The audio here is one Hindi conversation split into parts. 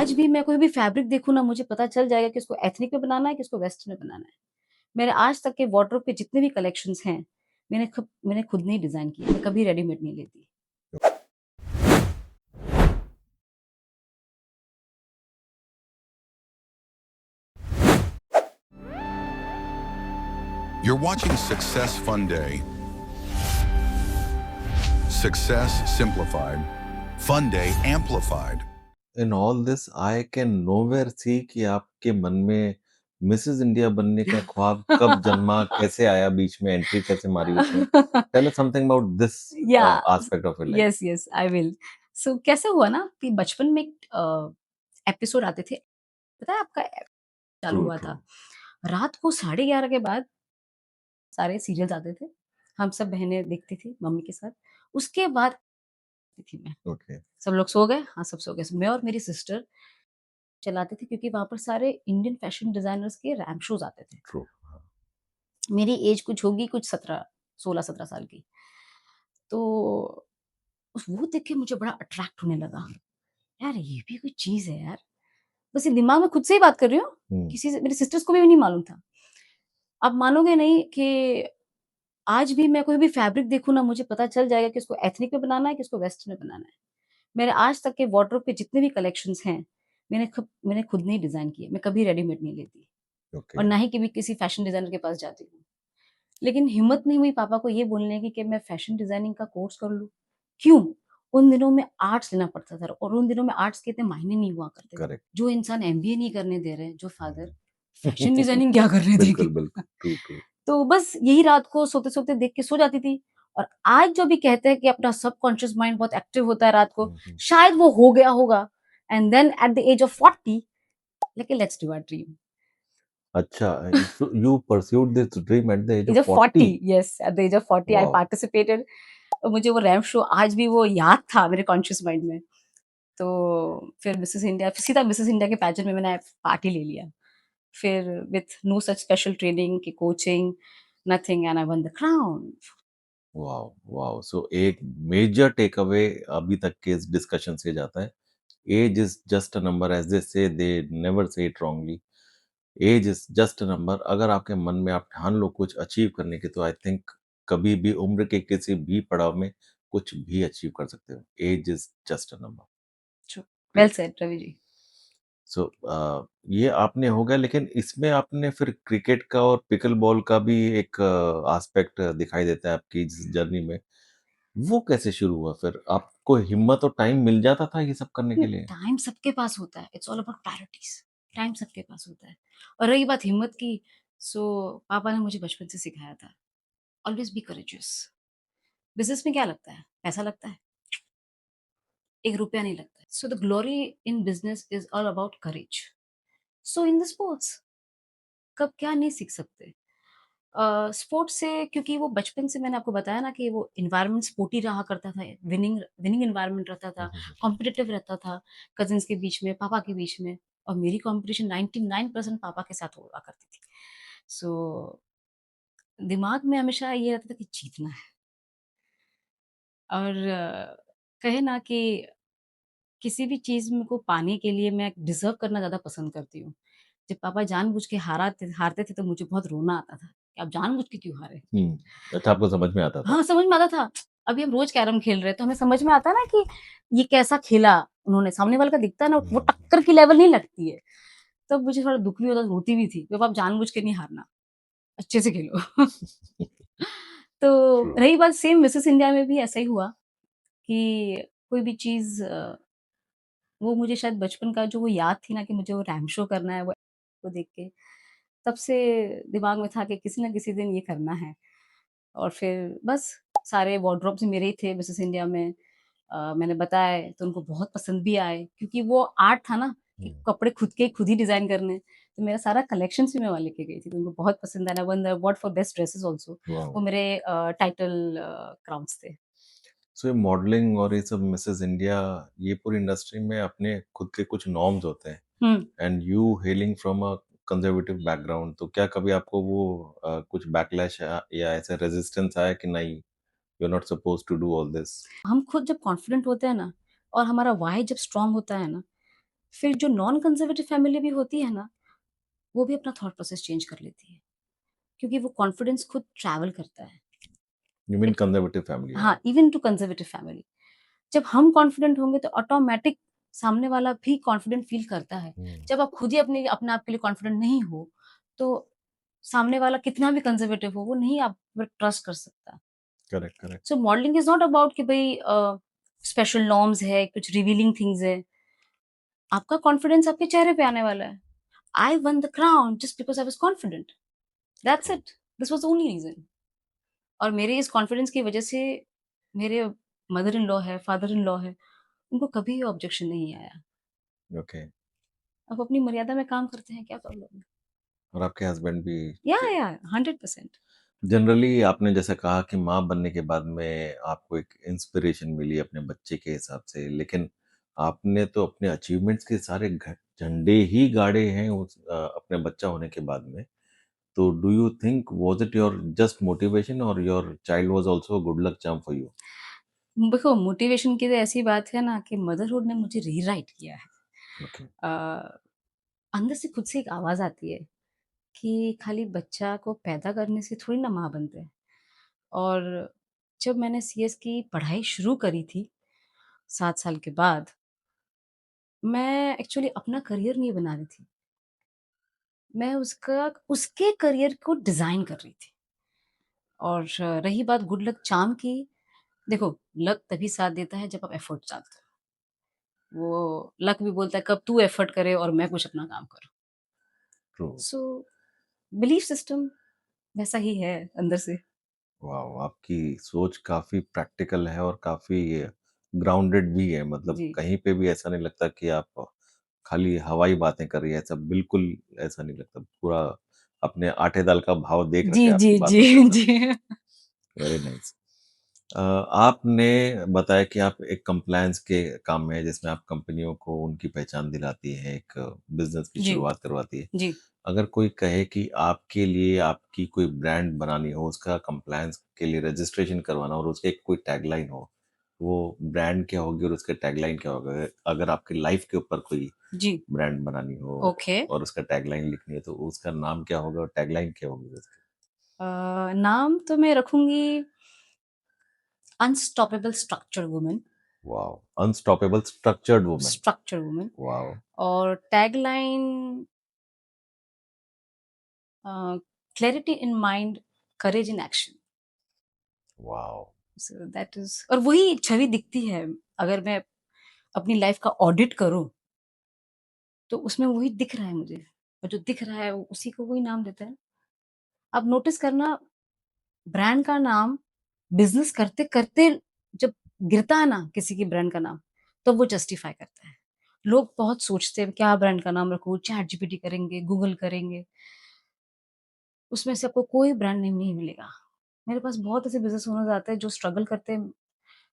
आज भी मैं कोई भी फैब्रिक देखूँ ना, मुझे पता चल जाएगा कि इसको एथनिक में बनाना है कि इसको वेस्टर्न में बनाना है। मेरे आज तक के वार्डरोब के जितने भी कलेक्शंस हैं, मैंने खुद नहीं डिज़ाइन किए, मैं कभी रेडीमेड नहीं लेती। You're watching Success Fun Day. Success simplified. Fun Day amplified. In all this I can nowhere see कि आपके मन में मिसेस इंडिया बनने का ख्वाब कब जन्मा, कैसे आया, बीच में एंट्री कैसे मारी उसने? Tell us something about this या aspect of your life. Yes, yes, I will. So कैसे हुआ ना कि बचपन में एक एपिसोड आते थे, पता है आपका चालू ट्रू हुआ ट्रू। था। रात को 11:30 के बाद सारे सीरियल्स आते थे। हम सब बहनें देखती थी मम्मी के साथ। उसके बाद थी मैं। ओके। सब लोग सो गए? हाँ, सब सो गए। मैं और मेरी सिस्टर चलाते थे क्योंकि वहाँ पर सारे इंडियन फैशन डिज़ाइनर्स के रैंप शोज़ आते थे। ट्रू। मेरी एज कुछ होगी कुछ 17 16-17 साल की। तो वो देख के मुझे बड़ा अट्रैक्ट होने लगा। यार ये भी कोई चीज़ है यार। बस ये दिमाग में खुद से ही बात कर रही हूँ। किसी से मेरी सिस्टर्स को भी नहीं मालूम था। आप मानोगे नहीं कि आज भी मैं कोई भी फैब्रिक देखूँ ना, मुझे पता चल जाएगा कि इसको एथनिक में बनाना है कि इसको वेस्टर्न में बनाना है। मेरे आज तक के वार्डरोब के जितने भी कलेक्शंस हैं, मैंने खुद नहीं डिज़ाइन किए। मैं कभी रेडीमेड नहीं लेती और ओके। ना ही कभी किसी फैशन डिज़ाइनर के पास जाती हूँ। लेकिन हिम्मत नहीं हुई पापा को ये बोलने की कि मैं फैशन डिज़ाइनिंग का कोर्स कर लूँ। क्यों? उन दिनों में आर्ट्स लेना पड़ता था और उन दिनों में आर्ट्स के इतने मायने नहीं हुआ करते थे। करेक्ट। जो इंसान एमबीए नहीं करने दे रहे हैं, जो फादर फैशन डिज़ाइनिंग क्या करने बिल्कुल देंगे? बिल्कुल। True true. तो बस यही रात को सोते-सोते देख के सो जाती थी और आज जो भी कहते हैं कि अपना सबकॉन्शियस माइंड बहुत एक्टिव होता है रात को, शायद वो हो गया होगा and then at the age of 40 लेकिन लेट्स डू आवर ड्रीम। अच्छा, so you pursued this dream at the age age of of 40। 40 yes at the age of 40 I wow. Participated. मुझे वो रैंप शो आज भी वो याद था मेरे कॉन्शियस माइंड में। तो फिर मिसेस इंडिया सीधा मिसेस इंडिया के पैजेंट में मैंने पार्ट ही ले लिया। फिर with no such special training की coaching nothing and I won the crown. Wow wow. So एक मेजर टेक अवे अभी तक के इस डिस्कशन से जाता है, age is just a number, age they say, they never say it wrongly. Age is just a number. अगर आपके मन में आप ठान लो कुछ अचीव करने की, तो आई थिंक कभी भी उम्र के किसी भी पड़ाव में कुछ भी अचीव कर सकते हो। Age is just a number. True well great. Said Ravi ji. So ये आपने हो गया, लेकिन इसमें आपने फिर क्रिकेट का और पिकल बॉल का भी एक एस्पेक्ट दिखाई देता है आपकी इस जर्नी में। वो कैसे शुरू हुआ फिर? आपको हिम्मत और टाइम मिल जाता था ये सब करने के लिए? टाइम सबके पास होता है, it's all about priorities. Time सबके पास होता है। और रही बात हिम्मत की, सो पापा ने मुझे बचपन से सिखाया था ऑलवेज बी करेजियस। बिजनेस में क्या लगता है? पैसा लगता है, एक रुपया नहीं लगता है। So the glory in business is all about courage. So in the sports कब क्या नहीं सीख सकते। स्पोर्ट्स से क्योंकि वो बचपन से मैंने आपको बताया ना कि वो एनवायरनमेंट स्पोर्टी रहा करता था, विनिंग विनिंग एनवायरनमेंट रहता था, कॉम्पिटिटिव रहता था, कजिन्स के बीच में, पापा के बीच में। और मेरी कंपटीशन 99% पापा के साथ हुआ करती थी। सो दिमाग में हमेशा ये रहता था कि जीतना है। और कहे ना कि किसी भी चीज़ में को पाने के लिए मैं डिज़र्व करना ज़्यादा पसंद करती हूँ। जब पापा जानबूझ के हारते थे तो मुझे बहुत रोना आता था कि आप जानबूझ के क्यों हारे? अच्छा, आपको समझ में आता था। हाँ, समझ में आता था। अभी हम रोज़ कैरम खेल रहे हैं, तो हमें समझ में आता है ना कि ये कैसा खेला उन्होंने, सामने वाले का दिखता है ना, वो टक्कर की लेवल नहीं लगती है। तब मुझे थोड़ा दुःख भी होता था, रोती भी थी, जब आप जानबूझ के नहीं हारना, अच्छे से खेलो। तो ट्रू। रही बात सेम मिसेस इंडिया में भी ऐसा ही हुआ कि कोई भी चीज़ वो मुझे शायद बचपन का जो वो याद थी ना कि मुझे वो रैंप शो करना है, वो देख के, तब से दिमाग में था कि किसी न किसी दिन ये करना है। और फिर बस सारे वार्डरोब्स मेरे ही थे मिसेस इंडिया में। मैंने बताए तो उनको बहुत पसंद भी आए क्योंकि वो आर्ट था ना कि कपड़े खुद ही डिज़ाइन करने। तो मेरा सारा कलेक्शंस भी मैं वहाँ लेके गई थी, तो उनको बहुत पसंद आया। One award for best dresses also. Wow. वो मेरे टाइटल क्राउन्स थे। सो ये मॉडलिंग और ये सब मिसेस इंडिया, ये पूरी इंडस्ट्री में अपने खुद के कुछ नॉर्म्स होते हैं, हुँ। And you hailing from a conservative background, तो क्या कभी आपको वो कुछ बैकलैश या ऐसा रेजिस्टेंस आया कि नहीं, you are not supposed to do all this? हम खुद जब कॉन्फिडेंट होते हैं ना और हमारा व्हाई जब स्ट्रॉन्ग होता है ना, फिर जो नॉन कंज़र्वेटिव फैमिली भी होती है ना, वो भी अपना थॉट प्रोसेस चेंज कर लेती है, क्योंकि वो कॉन्फिडेंस खुद ट्रैवल करता है। यू मीन जब कंजर्वेटिव फैमिली है? हाँ, इवन टू कंज़र्वेटिव फैमिली। जब हम कॉन्फिडेंट होंगे तो ऑटोमैटिक सामने वाला भी कॉन्फिडेंट फ़ील करता है। हुँ, जब आप खुद ही अपने आप के लिए कॉन्फिडेंट नहीं हो, तो सामने वाला कितना भी कंज़र्वेटिव हो, वो नहीं आप पर ट्रस्ट कर सकता। Correct, correct, so modelling is not about कि भई स्पेशल नॉर्म्स है, कुछ रिवीलिंग थिंग्स है। आपका कॉन्फिडेंस आपके चेहरे पे आने वाला है। आई won the crown just because I was confident. That's true, it. This was the only reason. और मेरे इस कॉन्फिडेंस की वज़ह से मेरे मदर इन लॉ है, फादर इन लॉ है, उनको कभी ऑब्जेक्शन नहीं आया। ओके। अब अपनी मर्यादा में काम करते हैं, क्या प्रॉब्लम है? और आपके हस्बैंड भी या 100%। जनरली आपने जैसे कहा कि माँ बनने के बाद में आपको एक इंस्पिरेशन मिली अपने बच्चे के हिसाब से, लेकिन आपने तो अपने अचीवमेंट्स के सारे झंडे ही गाड़े हैं अपने बच्चा होने के बाद में। तो do you think was it your just motivation और your child was also a good luck charm for you? देखो मोटिवेशन की तो ऐसी बात है ना कि मदरहुड ने मुझे रीराइट किया है। ओके, अ, अंदर से खुद से एक आवाज़ आती है कि खाली बच्चा को पैदा करने से थोड़ी ना माँ बनते हैं। और जब मैंने सीएस की पढ़ाई शुरू करी थी 7 साल के बाद, मैं एक्चुअली अपना करियर नहीं बना रही थी। मैं उसके करियर को डिज़ाइन कर रही थी। और रही बात गुड लक चार्म की, देखो लक तभी साथ देता है जब आप एफर्ट डालते हो। वो लक भी बोलता है कब तू एफर्ट करे और मैं कुछ अपना काम करूँ। ट्रू। सो बिलीफ सिस्टम वैसा ही है अंदर से। वाओ! आपकी सोच काफ़ी प्रैक्टिकल है और काफ़ी ग्राउंडेड भी है। मतलब जी। कहीं पे भी ऐसा नहीं लगता कि आप खाली हवाई बातें कर रही हैं, ऐसा बिल्कुल ऐसा नहीं लगता। पूरा अपने आटे दाल का भाव देख जी, रखे हैं जी, आपकी जी, बातों से ऐसा। जी। Very nice. आपने बताया कि आप एक कंप्लायंस के काम में हैं, जिसमें आप कंपनियों को उनकी पहचान दिलाती हैं, एक बिज़नेस की जी, शुरुआत करवाती है। जी। अगर कोई कहे कि आपके लिए आपकी कोई ब्रांड बनानी हो, उसका कंप्लायंस के लिए रजिस्ट्रेशन करवाना हो और उसकी एक कोई टैगलाइन हो, वो ब्रांड क्या होगी और उसका टैगलाइन क्या होगा? अगर आपकी लाइफ़ के ऊपर कोई जी, ब्रांड बनानी हो ओके। और उसका टैगलाइन लिखनी है, तो उसका नाम क्या होगा और टैगलाइन क्या होगी उसकी? नाम तो मैं रखूँगी unstoppable structured woman. Wow! Unstoppable structured woman. Structured woman. Wow! और tagline clarity in mind, courage in action. Wow! So that is और वही छवि दिखती है। अगर मैं अपनी लाइफ़ का ऑडिट करूँ, तो उसमें वही दिख रहा है मुझे। और जो दिख रहा है उसी को वही नाम देते हैं। आप नोटिस करना ब्रांड का नाम बिज़नेस करते-करते जब गिरता है ना किसी की ब्रांड का नाम, तब वो जस्टिफ़ाई करता है। लोग बहुत सोचते हैं क्या ब्रांड का नाम रखूँ, चैटजीपीटी करेंगे, गूगल करेंगे, उसमें से आपको कोई ब्रांड नेम नहीं मिलेगा। मेरे पास बहुत ऐसे बिज़नेस ओनर्स आते हैं जो स्ट्रगल करते हैं।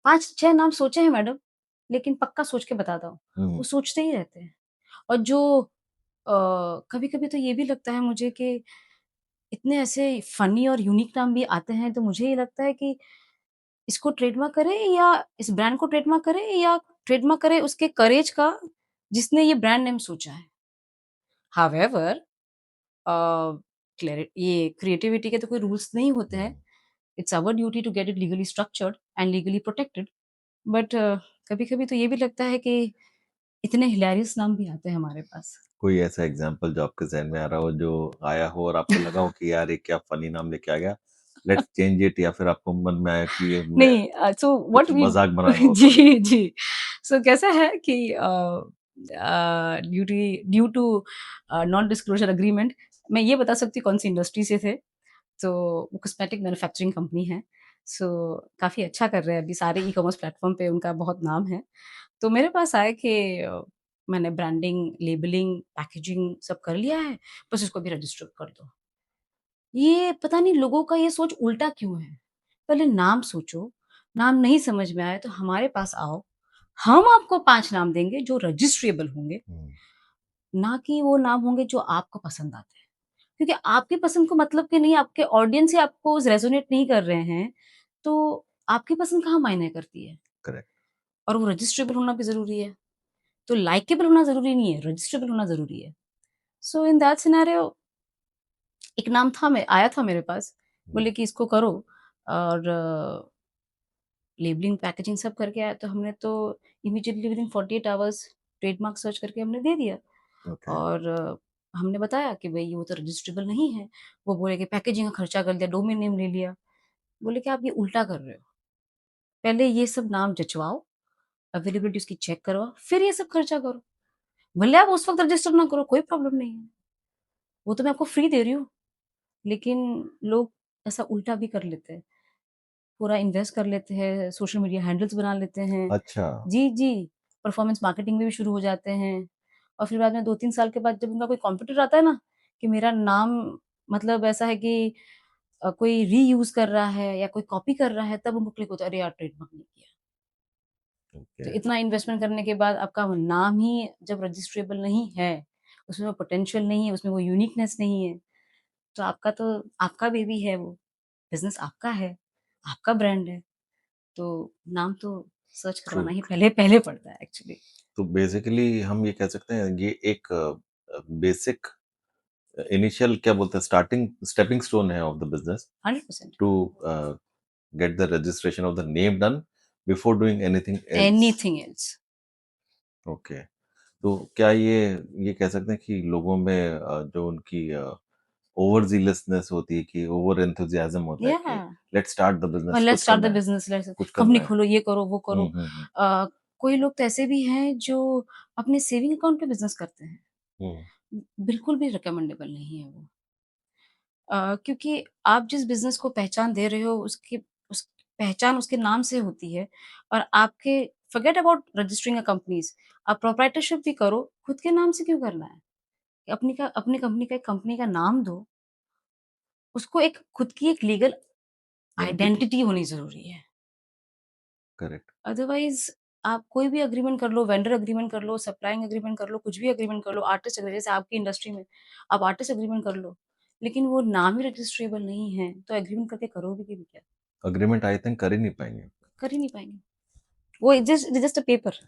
5-6 नाम सोचे हैं मैडम, लेकिन पक्का सोच के बताता हूँ, वो हुँ, सोचते ही रहते हैं। और जो कभी-कभी तो ये भी लगता है मुझे कि इतने ऐसे फ़नी और यूनिक नाम भी आते हैं, तो मुझे ये लगता है कि इसको ट्रेडमार्क करें या इस ब्रांड को ट्रेडमार्क करें या ट्रेडमार्क करें उसके करेज का जिसने ये ब्रांड नेम सोचा है। हाउएवर अ, ये क्रिएटिविटी के तो कोई रूल्स नहीं होते हैं। हुँ। It's our duty to get it legally structured and legally protected. But कभी-कभी तो ये भी लगता है कि इतने हिलेरियस नाम भी आते हैं हमारे पास। कोई ऐसा एग्ज़ाम्पल जो आपके ज़हन में आ रहा हो, जो आया हो और आपको लगा हो कि यार ये क्या फ़नी नाम लेके आ गया, लेट्स चेंज इट, या फिर आपको मन में आया कि ये मैं नहीं सो कुछ व्हाट वी मज़ाक बनाना हो तो? जी, जी। सो कैसा है कि due to non disclosure agreement मैं ये बता सकती हूँ कौन-सी इंडस्ट्री से थे। तो वो कॉस्मेटिक मैन्युफैक्चरिंग कंपनी है। सो काफ़ी अच्छा कर रहे हैं अभी सारे ई-कॉमर्स प्लेटफ़ॉर्म पे उनका बहुत नाम है। तो मेरे पास आए कि मैंने ब्रांडिंग, लेबलिंग, पैकेजिंग सब कर लिया है, बस इसको भी रजिस्टर कर दो। ये पता नहीं लोगों का ये सोच उल्टा क्यों है? पहले नाम सोचो, नाम नहीं समझ में आए तो हमारे पास आओ, हम आपको 5 नाम देंगे जो रजिस्ट्रेबल होंगे, हुँ, ना कि वो नाम होंगे जो आपको पसंद आते हैं। क्योंकि आपकी पसंद को मतलब कि नहीं आपके ऑडियंस ही आपको रेज़ोनेट नहीं कर रहे हैं, तो आपकी पसंद कहाँ मायने करती है? करेक्ट। और वो रजिस्ट्रेबल होना भी ज़रूरी है। तो लाइकेबल होना ज़रूरी नहीं है, रजिस्ट्रेबल होना ज़रूरी है। सो इन दैट सिनेरियो एक नाम था मैं आया था मेरे पास, बोले कि इसको करो और लेबलिंग, पैकेजिंग सब करके आया तो हमने तो immediately within 48 hours trademark search करके हमने दे दिया ओके, और हमने बताया कि भई वो तो रजिस्ट्रेबल नहीं है। वो बोले कि पैकेजिंग का खर्चा कर दिया, डोमेन नेम ले लिया। बोले कि आप ये उल्टा कर रहे हो। पहले ये सब नाम जँचवाओ, अवेलेबिलिटी उसकी चेक करवाओ, फिर ये सब खर्चा करो। भले आप उस वक़्त रजिस्टर ना करो, कोई प्रॉब्लम नहीं है। वो तो मैं आपको फ्री दे रही हूँ। लेकिन लोग ऐसा उल्टा भी कर लेते हैं। पूरा इन्वेस्ट कर लेते हैं, सोशल मीडिया हैंडल्स बना लेते हैं। अच्छा, जी, जी, परफॉर्मेंस मार्केटिंग में भी शुरू हो जाते हैं और फिर बाद में 2-3 साल के बाद जब उनका कोई कॉम्पिटिटर आता है ना, कि मेरा नाम मतलब ऐसा है कि कोई रीयूज़ कर रहा है या कोई कॉपी कर रहा है, तब उनको क्लिक होता है, अरे यार! ट्रेडमार्क नहीं किया। तो ओके, इतना इन्वेस्टमेंट करने के बाद आपका नाम ही जब रजिस्ट्रेबल नहीं है, उसमें वो पोटेंशियल नहीं है, उसमें वो यूनिकनेस नहीं है, तो आपका बेबी है वो, बिज़नेस आपका है, आपका ब्रांड है, तो नाम तो सर्च ट्रू। करवाना ही पहले पहले पड़ता है एक्चुअली। तो बेसिकली हम ये कह सकते हैं ये एक बेसिक इनिशियल क्या बोलते हैं स्टार्टिंग स्टेपिंग स्टोन है of the business 100% to get the registration of the name done before doing anything else. Anything else. Okay, तो क्या ये कह सकते हैं कि लोगों में जो उनकी ओवर ज़ीलसनेस होती है कि ओवर एंथुसियाज़्म होता है या कि let's start the business let's कुछ स्टार्ट करना द है, बिज़नेस लेट्स कुछ कंपनी करना है। खोलो, ये करो, वो करो। हुँ, हुँ, हुँ, कोई लोग तो ऐसे भी हैं जो अपने सेविंग अकाउंट पे बिज़नेस करते हैं। हुँ, बिल्कुल भी रिकमेंडेबल नहीं है वो। क्योंकि आप जिस बिज़नेस को पहचान दे रहे हो उस पहचान उसके नाम से होती है और आपके forget about registering a companies, आप प्रोप्राइटरशिप भी करो, खुद के नाम से क्यों करना है? अपनी कंपनी का एक कंपनी का नाम दो, उसको एक खुद की एक लीगल एंटिटी, आइडेंटिटी होनी ज़रूरी है। करेक्ट। अदरवाइज़ आप कोई भी एग्रीमेंट कर लो, वेंडर एग्रीमेंट कर लो, सप्लाइंग एग्रीमेंट कर लो, कुछ भी एग्रीमेंट कर लो, आर्टिस्ट एग्री जैसे आपकी इंडस्ट्री में, आप आर्टिस्ट एग्रीमेंट कर लो, लेकिन वो नाम ही रजिस्ट्रेबल नहीं है, तो एग्रीमेंट करके करोगे भी क्या? एग्रीमेंट आई थिंक कर ही नहीं पाएँगे। कर ही नहीं पाएँगे। वो जस्ट अ पेपर।